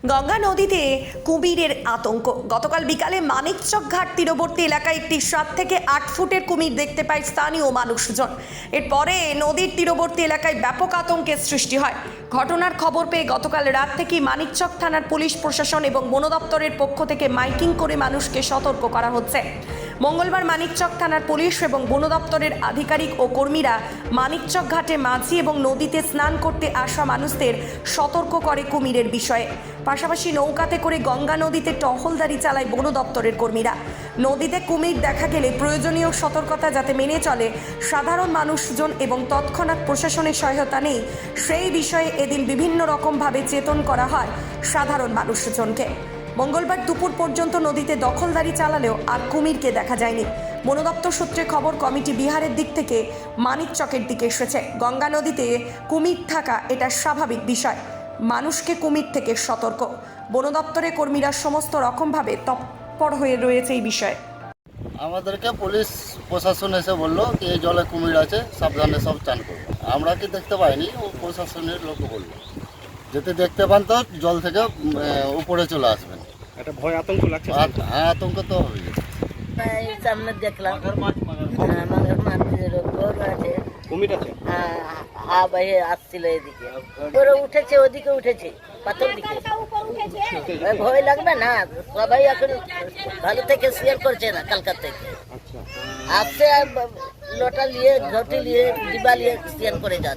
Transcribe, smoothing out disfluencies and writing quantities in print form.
গঙ্গা নদীতে কুমিরের আতঙ্ক। গতকাল বিকালে মানিকচক ঘাট তীরবর্তী এলাকায় একটি 7 থেকে 8 ফুটের কুমির দেখতে পায় স্থানীয় মানুষজন। এরপরে নদীর তীরবর্তী এলাকায় ব্যাপক আতঙ্কের সৃষ্টি হয়। ঘটনার খবর পেয়ে গতকাল রাত থেকেই মানিকচক থানার পুলিশ প্রশাসন এবং বন দপ্তরের পক্ষ থেকে মাইকিং করে মানুষকে সতর্ক করা হচ্ছে। মঙ্গলবার মানিকচক থানার পুলিশ এবং বন দপ্তরের আধিকারিক ও কর্মীরা মানিকচক ঘাটে মাঝি এবং নদীতে স্নান করতে আসা মানুষদের সতর্ক করে কুমিরের বিষয়ে। পাশাপাশি নৌকাতে করে গঙ্গা নদীতে টহলদারি চালায় বন দপ্তরের কর্মীরা। নদীতে কুমির দেখা গেলে প্রয়োজনীয় সতর্কতা যাতে মেনে চলে সাধারণ মানুষজন এবং তৎক্ষণাৎ প্রশাসনের সহায়তা নেই সেই বিষয়ে এদিন বিভিন্ন রকমভাবে চেতন করা হয় সাধারণ মানুষজনকে। মঙ্গলবার দুপুর পর্যন্ত নদীতে দখলদারি চালালেও আর কুমিরকে দেখা যায়নি। বন দপ্তর সূত্রে খবর, কমিটি বিহারের দিক থেকে মানিকচকের দিকে এসেছে। গঙ্গা নদীতে কুমির থাকা এটা স্বাভাবিক বিষয়, মানুষকে কুমির থেকে সতর্ক। বন দপ্তরের কর্মীরা সমস্ত রকমভাবে তৎপর হয়ে রয়েছে এই বিষয়ে। আমাদেরকে পুলিশ প্রশাসন এসে বললো কি এই জলে কুমির আছে, সাবধানে সব চান করবো। আমরা কি দেখতে পাইনি, ও প্রশাসনের লোক বললো যদি দেখতে পান তো জল থেকে উপরে চলে আসবেন। একটা ভয় আতঙ্ক লাগছে। হ্যাঁ, আতঙ্ক তো হবে। এই সামনে দেখলাম আমাদের মাছের গরু আছে, কুমির আছে। হ্যাঁ ভাই আসছিল এদিকে, গরু উঠেছে, ওদিকে উঠেছে, পাথর দিকে। ভয় লাগবে না, সবাই এখন ভালো থেকে শেয়ার করছে না কালকার থেকে। আচ্ছা, আসছে লোটা নিয়ে, ঘটি নিয়ে, ডিবা নিয়ে শেয়ার করে যাচ্ছে।